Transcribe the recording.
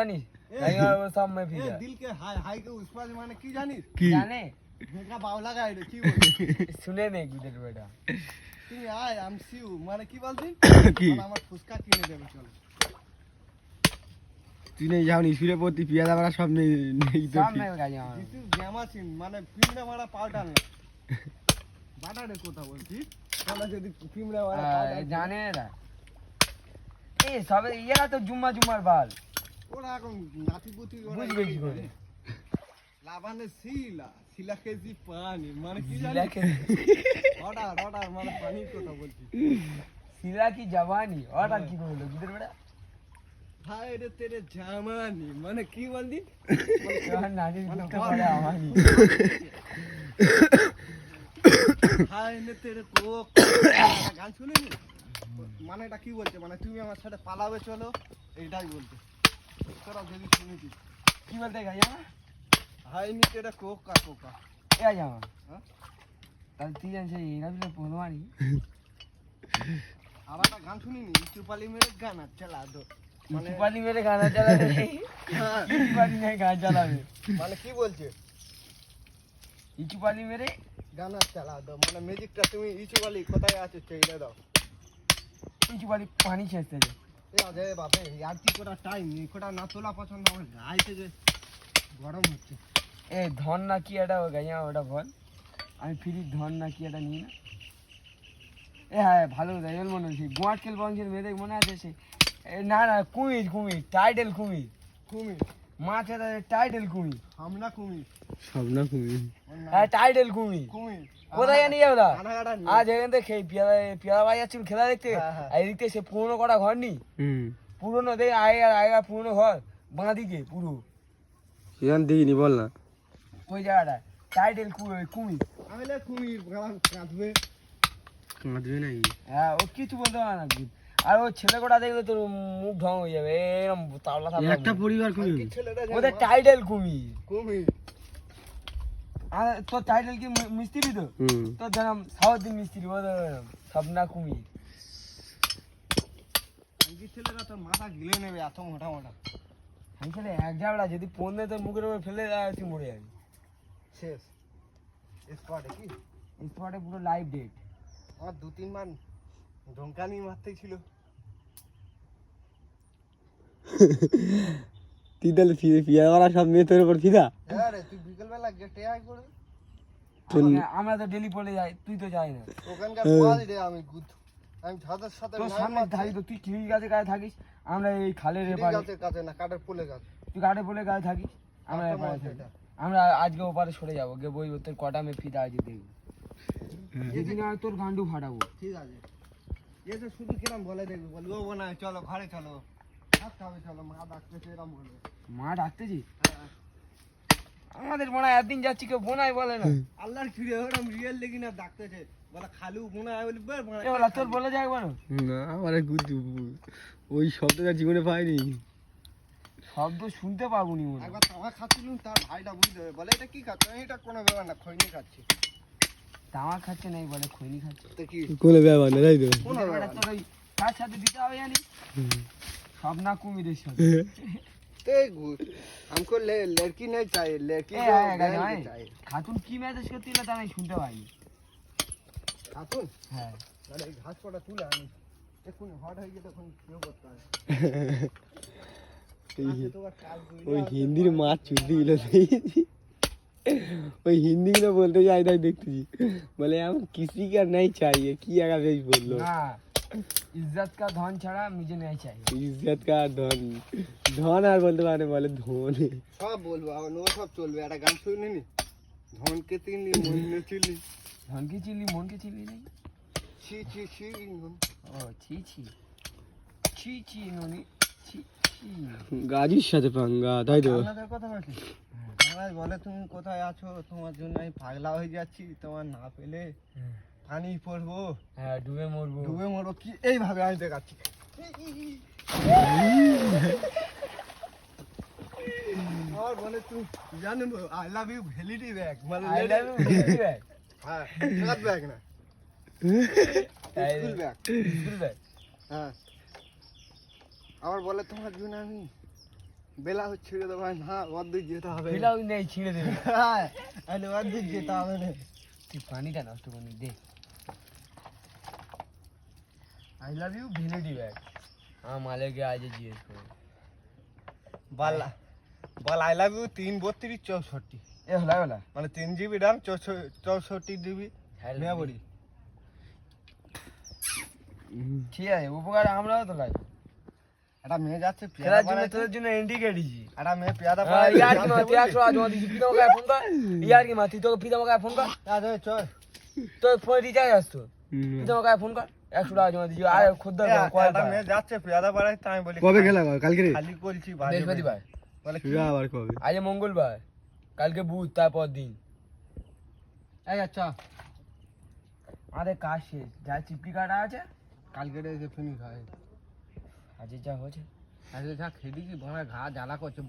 জানিস वो सब में भी ए दिल के हाय हाय के उस पर माने की जानिस जाने मेरा बावला गाय रे की बोल सुने नहीं गुजर बेटा তুমি আয় আম সিউ মানে কি বলছিস কি আমার ফুসকা কিনে দেবে চলো তুই নেই যাওনি শুয়ে পড়তি পিয়াদা মারা সব নেই নেই তো सब में गाया দিস ইজ জ্যামাসিন মানে পিমড়া মারা পাউডার না বাটারে কথা বলছিস তাহলে যদি পিমড়া মারা পাউডার जाने ना ए सब ये तो जुम्मा जुम्मार बाल ওরা এখন নাতিপুতি বুঝবে কি করে লাভানে শিলা কেজি পানি মানে কি শিলা জানি অর্ডার মানে পানির কথা বলছি सिला की जवानी और की बोलो किधर बेटा হায় রে তেরে জামানি মানে কি বললি जवान नानी दुख पड़े आवानी হায় রে তেরে কোক গান শুনিনি মানে এটা কি বলছে মানে তুমি আমার সাথে পালাবে চলো এইটাই বলছে তোরা যদি শুনেছিস की बोलते गाया হায় নি তেরে কোকা ए आ जाओ हाँ? कल तीन से ये ना भी पोलवानी আর একটা গান শুনিনি চুপালি মেরে গানা চালা দো মানে चुपाली मेरे गाना चला दे হ্যাঁ, चुपाली मेरे गाना चला दे মানে কি বলছে चुपाली मेरे গানা চালা দাও মানে মিউজিকটা তুমি চুপালি কোথায় আছে চাইলে দাও चुपाली पानी छेड़ते थे এ আজে বাপে আর কি করা টাইম নেই কোটা না তোলা পছন্দ আমার গায়ে থেকে গরম হচ্ছে ए धन ना की এটা গায়া ওটা বল আমি ফ্রি ধন না কি এটা নিই না এ হ্যাঁ ভালো দাইল মনে হচ্ছে গোয়াট খেল বংশের মেয়েদের মনে আছে সে না না কুমির টাইটেল কুমির কুমি মাছ এটা টাইটেল কুমির হামনা কুমি সব না তুমি হ্যাঁ টাইটেল কুমির কুমি কোথায় জানি যাও না কানাডা আজ এখান থেকে পেয়ারা ভাই যাচ্ছিল খেলা দেখতে হ্যাঁ, হ্যাঁ। আর এদিকে সে পুরনো কটা ঘর নি হুম পুরনো দেখ আগেকার পুরনো ঘর বাঁদিকে পুরো সেখান দেখিনি বল না ওই জায়গাটা টাইটেল কুমির আমি লে কুমি গান কাঁদবে কাঁদবে নাকি হ্যাঁ ও কিছু বলতে পারে না আর ও ছেলে কটা দেখলে তোর মুখ ঢং হয়ে যাবে এরকম তাবলা একটা পরিবার কি কই ছেলেটা ওদের টাইটেল কুমির কুমি আর তোর টাইটেল কি মিস্ত্রি তো হুম তোর জানাম সাউথ দিন মিস্ত্রি ওদের সবনা কুমির কি ছেলেটা তোর মাথা গিলে নেবে এত মোটা আমি ছেলে এক জাবড়া যদি ফোন দিয়ে তোর মুখের উপর ফেলে দেয় তুই মরে যাবি শেষ স্পটে কি স্পটে পুরো লাইভ ডেট আমার 2-3 বার ধমকানি মারতেই ছিল তুই তাহলে পিয়াদা মারা সব মেয়ে তোর উপর ফিদা হ্যাঁ রে তুই বিকেল বেলা গেটে আয় করে আমরা তো ডেলি পড়ে যাই তুই তো যাই না ওখানকার পাওয়াই রে আমি আমি ছাদের সাথে তোর সামনে থাকি তো তুই খিড়ি গাছে গায়ে থাকিস আমরা এই খালের এপারে গাছের কাছে না কাঠের পোলে গাছ তুই গাড়ে বলে গায়ে থাকিস আমরা আচ্ছা, এপারে মনে থাকি হচ্ছে আমরা আজকে ওপারে সরে যাবো গে বই তোর কটা মে ফিদা আছে দেখবি যেদিন আর তোর গান্ডু ফাটাবো ঠিক আছে এসে শুধু কিরম বলে দেখবি বলি ও বোনা চলো ঘরে চলো ভাত খাবে চলো মা ডাকতেছে এরম বলে মা ডাকতেছি হ্যাঁ। আমাদের মনে হয় একদিন যাচ্ছি কেউ বোনাই বলে না আল্লাহর ফিরে ওরম রিয়েল দেখি না ডাকতেছে বলে খালু বোনা বলি বের বোনা এ বলা তোর বলে যায় একবার না আমার ওই শব্দটা জীবনে পাইনি শব্দ শুনতে পাবো নি মনে হয়। একবার তামা খাচ্ছিলুম তার ভাইটা বুঝতে হবে বলে এটা কি খাচ্ছ এটা কোনো ব্যাপার না খৈনি খাচ্ছি তামাক খাচ্ছে নাই বলে খৈনি খাচ্ছে তো কি কোনো ব্যাপার না তাই তো কোনো এবারে ব্যাপার তোর ওই কার সাথে দিতে হবে জানি সব না কুমিরের সাথে ते हमको लड़की नहीं चाहिए लड़की ए, को आएगा, बहन की आएगा। चाहिए খাতুন কি মেসেজ করছিল তা আমি শুনতে পাইনি खातून হ্যাঁ अरे घास पड़ा तुले আমি এখন হট হয়ে গেছে তখন কেউ করতে হয় এই- তো আর কাজ করি ওই হিন্দির মাছ চুলতে গেলো ওই হিন্দিগুলো বলতে যাই তাই দেখতেছি বলে আমার কিসি का नहीं चाहिए কি আগা বেশ বললো না ইজ্জত কা ধন ছাড়া মুঝে नहीं चाहिए ইজ্জত का ধন ধন আর বলতে পারে বলে ধন সব বলবো আর ও সব চলবে একটা গান শুনি নি ধনকে তিনলি মনে চিলি ধন কি চিল্লি মন কি চিল্লি নেই ছি ছি ছি ও ছি ছি ছি ছি ননি ছি ছি গাজীর সাথে পাঙ্গা তাই তো আপনাদের কথা নাকি সবাই বলে তুমি কোথায় আছো তোমার জন্য আমি পাগলা হয়ে যাচ্ছি তোমার না পেলে পানি পড়বো হ্যাঁ ডুবে মরবো ডুবে মরো কি এইভাবে আমি দেখাচ্ছি আর বলে তুই জানো I love you vanity bag মানে I love you very bag হ্যাঁ কাট ব্যাগ না স্কুল ব্যাগ স্কুল ব্যাগ হ্যাঁ আবার বলে তোমার জন্য আমি বেলা ছিঁড়ে দেবো না, অর্ধেক যেতে হবে। ফিলাও নেই, ছিঁড়ে দেবে। হ্যাঁ, আরে অর্ধেক যেতে হবে না। তুই পানিটা নষ্ট করবি, দে। I love you vanity bag. আমার মালিককে আজ জিজ্ঞেস করো। বল আই লাভ ইউ 3 32 64, এ হলা হলা মানে 3 জিবি র্যাম 64 জিবি মেমোরি। ঠিক আছে, উপকার আমরাও তো লাই। একটা মেয়ে যাচ্ছে পেয়ারা খেলার জন্য বানাইতে, তোদের জন্য ইন্ডিকেট দিছি। একটা মেয়ে পেয়ারা ইয়ার কি বানাইতে মাতি 100 আজ মাতি পিতা আমাকে ফোন কর। ইয়ার কি মাতি তোকে পিতা আমাকে ফোন কর। চল তোর ফোন রিচার্জ আসতো, পিতা আমাকে ফোন কর। 100 টাকা জমা দিছি। আর খদ্দের একটা মেয়ে যাচ্ছে পেয়ারা বানাইতে, আমি বলি কবে খেলা কবে? কালকে রে? খালি বলছি বাজে বৃহস্পতিবার, বলে কি? ফিরা আবার কবে? আজ মঙ্গলবার, কালকে বুধ, তারপর দিন। এই আচ্ছা আমাদের কাজ শেষ, যা চিপকি কাটা আছে কালকে রে ফিনিশ হয়। আজ যা হয়েছে। আজকে যা খেয়েছি, ঘা জ্বালা করছে।